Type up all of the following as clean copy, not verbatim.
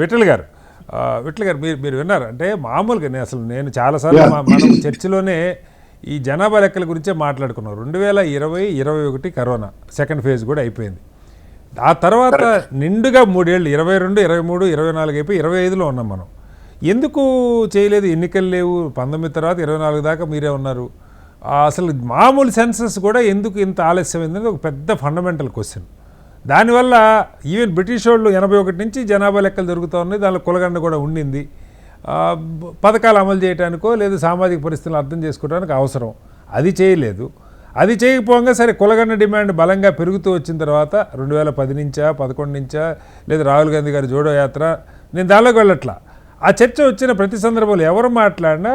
విఠల్ గారు మీరు విన్నారు అంటే మామూలుగా నేను చాలాసార్లు మనం చర్చలోనే ఈ జనాభా లెక్కల గురించే మాట్లాడుకున్నాం. 2020-21 కరోనా సెకండ్ ఫేజ్ కూడా అయిపోయింది. ఆ తర్వాత నిండుగా 3 ఏళ్ళు 22, 23, 24 అయిపోయి 25లో ఉన్నాం మనం. ఎందుకు చేయలేదు? ఎన్నికలు లేవు, 19 తర్వాత 24 దాకా మీరే ఉన్నారు. అసలు మామూలు సెన్సస్ కూడా ఎందుకు ఇంత ఆలస్యమైందని ఒక పెద్ద ఫండమెంటల్ క్వశ్చన్. దానివల్ల ఈవెన్ బ్రిటిష్ వాళ్ళు 81 నుంచి జనాభా లెక్కలు జరుగుతూ ఉన్నాయి. దానిలో కులగండ కూడా ఉండింది. పథకాలు అమలు చేయడానికో లేదా సామాజిక పరిస్థితులను అర్థం చేసుకోవడానికి అవసరం. అది చేయలేదు. అది చేయకపోగా సరే కులగండ డిమాండ్ బలంగా పెరుగుతూ వచ్చిన తర్వాత 2010 నుంచా 11 నుంచా లేదా రాహుల్ గాంధీ గారి జోడో యాత్ర, నేను దానిలోకి వెళ్ళట్లా. ఆ చర్చ వచ్చిన ప్రతి సందర్భంలో ఎవరు మాట్లాడినా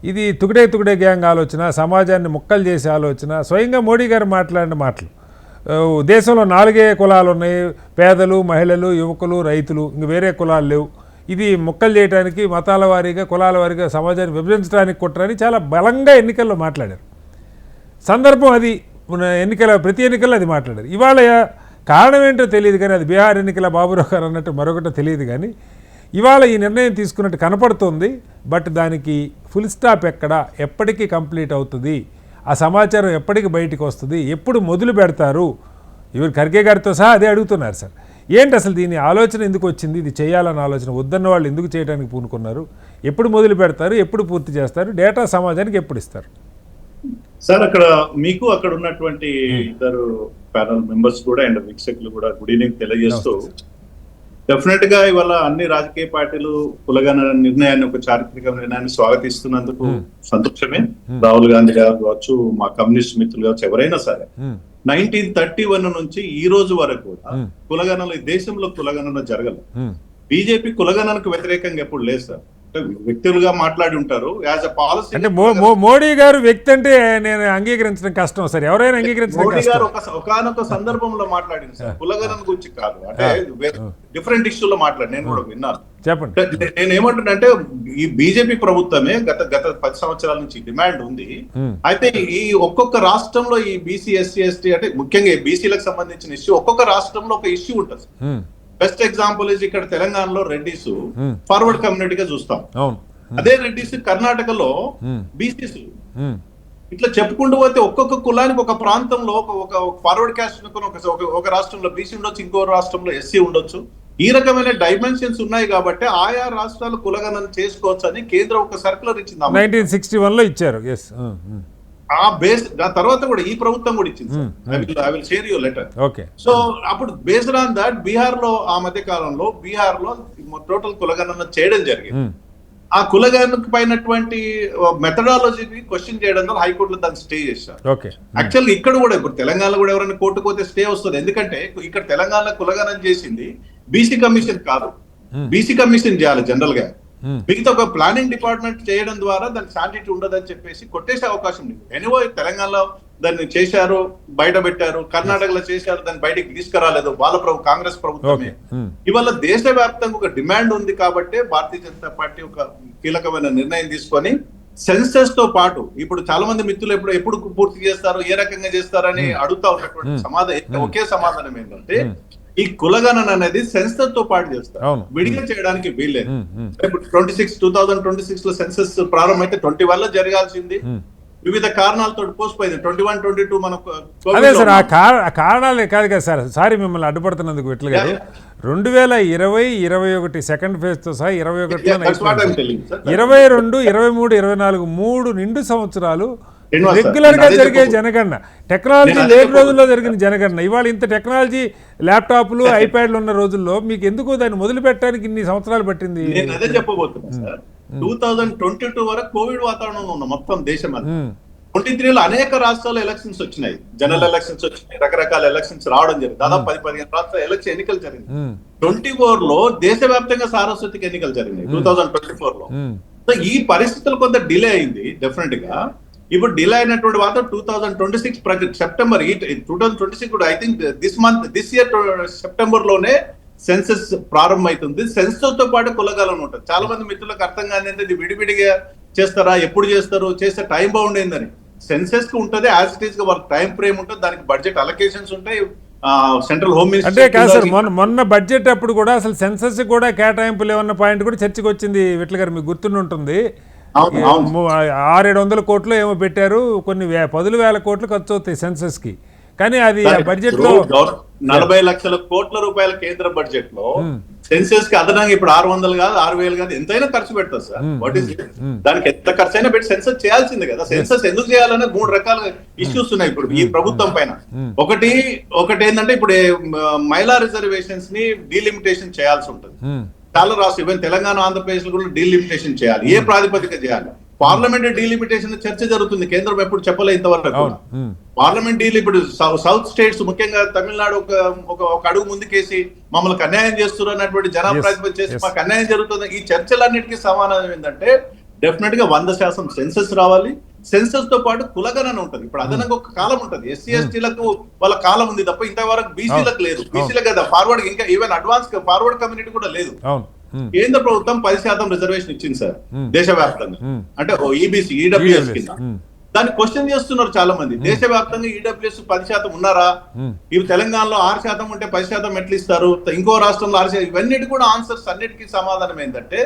ఇది తుగడే గ్యాంగ్ ఆలోచన, సమాజాన్ని ముక్కలు చేసే ఆలోచన. స్వయంగా మోడీ గారు మాట్లాడిన మాటలు, దేశంలో 4 కులాలు ఉన్నాయి, పేదలు, మహిళలు, యువకులు, రైతులు, ఇంక వేరే కులాలు లేవు, ఇది ముక్కలు చేయడానికి మతాల వారీగా కులాల వారీగా సమాజాన్ని విభజించడానికి కుట్రని చాలా బలంగా ఎన్నికల్లో మాట్లాడారు. సందర్భం అది, ప్రతి ఎన్నికల్లో అది మాట్లాడారు. ఇవాళ కారణం ఏంటో తెలియదు కానీ, అది బీహార్ ఎన్నికల బాబురావు గారు అన్నట్టు మరొకటో తెలియదు కానీ ఇవాళ ఈ నిర్ణయం తీసుకున్నట్టు కనపడుతుంది. బట్ దానికి ఫుల్ స్టాప్ ఎప్పటికీ కంప్లీట్ అవుతుంది, ఆ సమాచారం ఎప్పటికి బయటికి వస్తుంది, ఎప్పుడు మొదలు పెడతారు? ఇవరు ఖర్గే గారితో సహా అదే అడుగుతున్నారు. సార్ ఏంటి అసలు దీని ఆలోచన ఎందుకు వచ్చింది? ఇది చేయాలన్న ఆలోచన వద్దన్న వాళ్ళు ఎందుకు చేయడానికి పూనుకున్నారు? ఎప్పుడు మొదలు పెడతారు? ఎప్పుడు పూర్తి చేస్తారు? డేటా సమాజానికి ఎప్పుడు ఇస్తారు? సార్ అక్కడ మీకు అక్కడ ఉన్నటువంటి ఇద్దరు ప్యానల్ మెంబర్స్ కూడా అండ్ వీక్షకులు కూడా గుడ్ ఈవినింగ్ తెలియజేస్తూ, డెఫినెట్ గా ఇవాళ అన్ని రాజకీయ పార్టీలు కులగణ నిర్ణయాన్ని, ఒక చారిత్రక నిర్ణయాన్ని స్వాగతిస్తున్నందుకు సంతోషమే. రాహుల్ గాంధీ గారు కావచ్చు, మా కమ్యూనిస్ట్ మిత్రులు కావచ్చు, ఎవరైనా సరే 1931 నుంచి ఈ రోజు వరకు కూడా కులగణన ఈ దేశంలో కులగణన జరగలేదు. బీజేపీ కులగణనకు వ్యతిరేకంగా ఎప్పుడు లేదు సార్. వ్యక్తులుగా మాట్లాడి ఉంటారు యాజ్ అ పాలసీ. అంటే మోడీ గారు వ్యక్తి అంటే నేను అంగీకరించడం కష్టం సార్, ఎవరైనా అంగీకరించడం మోడీ గారు ఒకనొక సందర్భంలో మాట్లాడింది సార్, కులగణన గురించి కాదు, అంటే డిఫరెంట్ ఇష్యూలో మాట్లాడి నేను కూడా విన్నాను. చెప్పండి. నేను ఏమంటున్నా, ఈ బీజేపీ ప్రభుత్వమే గత 10 సంవత్సరాల నుంచి డిమాండ్ ఉంది. అయితే ఈ ఒక్కొక్క రాష్ట్రంలో ఈ బీసీ, ఎస్సీ, ఎస్టీ అంటే ముఖ్యంగా బీసీలకు సంబంధించిన ఇష్యూ ఒక్కొక్క రాష్ట్రంలో ఒక ఇష్యూ ఉంటుంది. బెస్ట్ ఎగ్జాంపుల్ ఇస్ ఇక్కడ తెలంగాణలో రెడ్డిస్ ఫార్వర్డ్ కమ్యూనిటీగా చూస్తాం. అదే రెడ్డిస్ కర్ణాటకలో బీసీస్. ఇట్లా చెప్పుకుంటూ పోతే ఒక్కొక్క కులానికి ఒక ప్రాంతంలో ఒక ఫార్వర్డ్ క్యాస్ట్ ఒక రాష్ట్రంలో బీసీ ఉండొచ్చు, ఇంకో రాష్ట్రంలో ఎస్సీ ఉండొచ్చు. ఈ రకమైన డైమెన్షన్స్ ఉన్నాయి కాబట్టి ఆయా రాష్ట్రాలు కులగణన చేసుకోవచ్చు అని కేంద్రం ఒక సర్కులర్ ఇచ్చింది 1961లో ఇచ్చారు. ఆ బేస్ దాని తర్వాత కూడా ఈ ప్రభుత్వం కూడా ఇచ్చింది. I will share your letter. So అప్పుడు బేస్డ్ ఆన్ దట్ బీహార్ లో ఆ మధ్య కాలంలో బీహార్ లో టోటల్ కులగణన చేయడం జరిగింది. ఆ కులగణనకు పైనటువంటి మెథడాలజీని క్వశ్చన్ చేయడం ద్వారా హైకోర్టులో దాన్ని స్టే చేశారు. యాక్చువల్గా ఇక్కడ కూడా ఇప్పుడు తెలంగాణలో కూడా ఎవరైనా కోర్టుకు పోతే స్టే వస్తుంది. ఎందుకంటే ఇక్కడ తెలంగాణలో కులగణన చేసింది బీసీ కమిషన్ కాదు, బీసీ కమిషన్ చేయాలి జనరల్ గా. మిగతా ఒక ప్లానింగ్ డిపార్ట్మెంట్ చేయడం ద్వారా దానికి శాంటిటీ ఉండదని చెప్పేసి కొట్టేసే అవకాశం లేదు. ఎనివో తెలంగాణలో దాన్ని చేశారు, బయట పెట్టారు, కర్ణాటకలో చేశారు, దాన్ని బయటికి తీసుకురాలేదు వాళ్ళ కాంగ్రెస్ ప్రభుత్వమే. ఇవాళ దేశవ్యాప్తంగా ఒక డిమాండ్ ఉంది కాబట్టి భారతీయ జనతా పార్టీ ఒక కీలకమైన నిర్ణయం తీసుకొని సెన్సస్ తో పాటు ఇప్పుడు చాలా మంది మిత్రులు ఎప్పుడు పూర్తి చేస్తారు, ఏ రకంగా చేస్తారని అడుగుతా ఉన్నటువంటి ఒకే సమాధానం ఏంటంటే ఈ కులగణన అనేది సెన్సస్ తో పాటు చేస్తారు, విడిగా చేయడానికి వీల్లేదు. ఇప్పుడు 2026 లో సెన్సస్ ప్రారంభమైతే 21 లో జరగాల్సింది వివిధ కారణాలతో పోస్ట్ పోయింది. 21, 22 మనకు అదే సార్ ఆ కారణాలే కాదు కదా సార్. సారీ మిమ్మల్ని అడ్డుపడుతున్నందుకు విట్ల గారు. 2020-21 సెకండ్ ఫేజ్ తో సహా 21లో 22, 23, 24 3 నిండు సంవత్సరాలు రెగ్యులర్ గా జరిగే జనగణన, టెక్నాలజీ లేని రోజుల్లో జరిగిన జనగణన. ఇవాళ ఇంత టెక్నాలజీ ల్యాప్టాప్లు ఐప్యాడ్లు ఉన్న రోజుల్లో మీకు ఎందుకు దాన్ని మొదలు పెట్టడానికి ఇన్ని సంవత్సరాలు పట్టింది? నేను అదే చెప్పబోతున్నా సార్. 2022 వరకు కోవిడ్ వాతావరణంలో ఉన్న మొత్తం దేశం అంతా. 23లో అనేక రాష్ట్రాల్లో ఎలక్షన్స్ వచ్చినాయి, జనరల్ ఎలక్షన్స్ వచ్చినాయి, రకరకాల ఎలక్షన్స్ రావడం జరిగింది. దాదాపు 10-15 రాష్ట్రాల ఎన్నికలు జరిగింది. 24లో దేశవ్యాప్తంగా సారస్వతికి ఎన్నికలు జరిగినాయి 2024లో. సో ఈ పరిస్థితులు కొంత డిలే అయింది డెఫినెట్ గా. ఇప్పుడు డిలే అయినటువంటి వార్త 2026 సెప్టెంబర్ 2026 కూడా I think this year September లోనే సెన్సస్ ప్రారంభమవుతుంది. సెన్సస్ తో పాటు కులగణన ఉంటుంది. చాలా మంది మిత్రులకు అర్థం కాని ఇది విడివిడిగా చేస్తారా, ఎప్పుడు చేస్తారు, చేస్తే టైం బౌండ్ ఏందని. సెన్సస్ కి ఉంటుంది, యాజ్ ఇట్ ఈస్ గా వాళ్ళకి టైం ఫ్రేమ్ ఉంటుంది, దానికి బడ్జెట్ అలొకేషన్స్ ఉంటాయి, సెంట్రల్ హోమ్ అంటే కాదు సార్, మొన్న బడ్జెట్ అప్పుడు కూడా అసలు సెన్సస్ కూడా కేటాయింపులు ఏమన్న పాయింట్ కూడా చర్చకు వచ్చింది. విట్ల గారు మీకు గుర్తుంటుంది, 600-700 కోట్లు ఏమో పెట్టారు, కొన్ని 10,000 కోట్లు ఖర్చు అవుతాయి సెన్సస్ కి, కానీ అది బడ్జెట్ లో 40 లక్షల కోట్ల రూపాయల కేంద్ర బడ్జెట్ లో సెన్సెస్ కి అదనంగా ఇప్పుడు 600 కాదు 6,000 కాదు ఎంతైనా ఖర్చు పెడతారు సార్. వాట్ ఈస్ దానికి ఎంత ఖర్చు అయినా పెట్టి సెన్సస్ చేయాల్సిందే కదా. సెన్సస్ ఎందుకు చేయాలనే 3 రకాల ఇష్యూస్ ఉన్నాయి ఇప్పుడు ఈ ప్రభుత్వం పైన. ఒకటి ఏంటంటే ఇప్పుడు మహిళా రిజర్వేషన్స్ ని డీలిమిటేషన్ చేయాల్సి ఉంటుంది. చాలా రాష్ట్రం ఈవెన్ తెలంగాణ, ఆంధ్రప్రదేశ్ లో కూడా డీలిమిటేషన్ చేయాలి. ఏ ప్రాతిపదిక చేయాలి? పార్లమెంట్ డీలిమిటేషన్ చర్చ జరుగుతుంది, కేంద్రం ఎప్పుడు చెప్పలే ఇంతవరకు. పార్లమెంట్ డీల్ ఇప్పుడు సౌత్ స్టేట్స్ ముఖ్యంగా తమిళనాడు ఒక అడుగు ముందుకేసి మమ్మల్ని అన్యాయం చేస్తున్నారు అన్నటువంటి జనాప్రాతిపదిక చేసి మాకు అన్యాయం జరుగుతుంది. ఈ చర్చలన్నిటికీ సమాధానం ఏంటంటే డెఫినెట్ గా 100% సెన్సస్ రావాలి. సెన్సస్ తో పాటు కులగణన ఉంటుంది. ఇప్పుడు అదనంగా ఒక కాలం ఉంటుంది, ఎస్సీ ఎస్టీలకు వాళ్ళ కాలం ఉంది తప్ప ఇంతవరకు బీసీలకు లేదు. బీసీలకు కదా ఫార్వర్డ్, ఇంకా ఈవెన్ అడ్వాన్స్ ఫార్వర్డ్ కమ్యూనిటీ కూడా లేదు. కేంద్ర ప్రభుత్వం 10% రిజర్వేషన్ ఇచ్చింది సార్ దేశవ్యాప్తంగా, అంటే ఈబీసీ ఈడబ్ల్యూఎస్ కింద. దాన్ని క్వశ్చన్ చేస్తున్నారు చాలా మంది. దేశవ్యాప్తంగా ఈడబ్ల్యూఎస్ 10% ఉన్నారా? ఇవి తెలంగాణలో 6% ఉంటే 10% ఎట్లా ఇస్తారు? ఇంకో రాష్ట్రంలో 6%. ఇవన్నిటి కూడా ఆన్సర్స్ అన్నిటికీ సమాధానం ఏంటంటే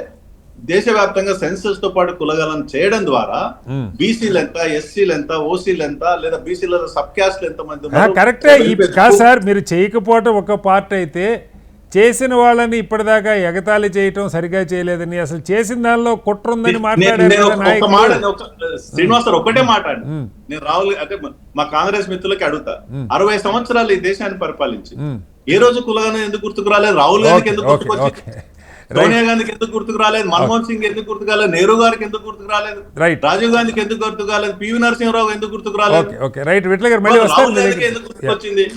దేశవ్యాప్తంగా సెన్సస్ తో పాటు కులగణన చేయడం ద్వారా బీసీలు ఎంత, ఎస్సీలు ఎంత, ఓసీలు ఎంత, లేదా బీసీల సబ్ క్యాస్ట్లు ఎంత మంది. కరెక్టే కాదు సార్, మీరు చేయకపోవటం ఒక పార్ట్ అయితే చేసిన వాళ్ళని ఇప్పటిదాకా ఎగతాళి చేయటం, సరిగా చేయలేదని, అసలు చేసిన దానిలో కుట్ర ఉందని మాట్లాడారు. శ్రీనివాస్ సార్ ఒకటే మాట్లాడు, నేను రాహుల్ అంటే మా కాంగ్రెస్ మిత్రులకి అడుగుతా, 60 సంవత్సరాలు ఈ దేశాన్ని పరిపాలించి ఏ రోజు కులగణన ఎందుకు గుర్తుకు రాలేదు? రాహుల్ గాంధీకి ఎందుకు గుర్తుకొచ్చింది? సోనియా గాంధీకి ఎందుకు గుర్తుకు రాలేదు? మన్మోహన్ సింగ్ ఎందుకు గుర్తుకు రాలేదు? నెహ్రూ గారికి ఎందుకు గుర్తుకు రాలేదు? రాజీవ్ గాంధీకి ఎందుకు గుర్తుకు రాలేదు? పివి నరసింహరావు ఎందుకు గుర్తుకు రాలేదు? రాహుల్ గాంధీకి ఎందుకు గుర్తుకొచ్చింది?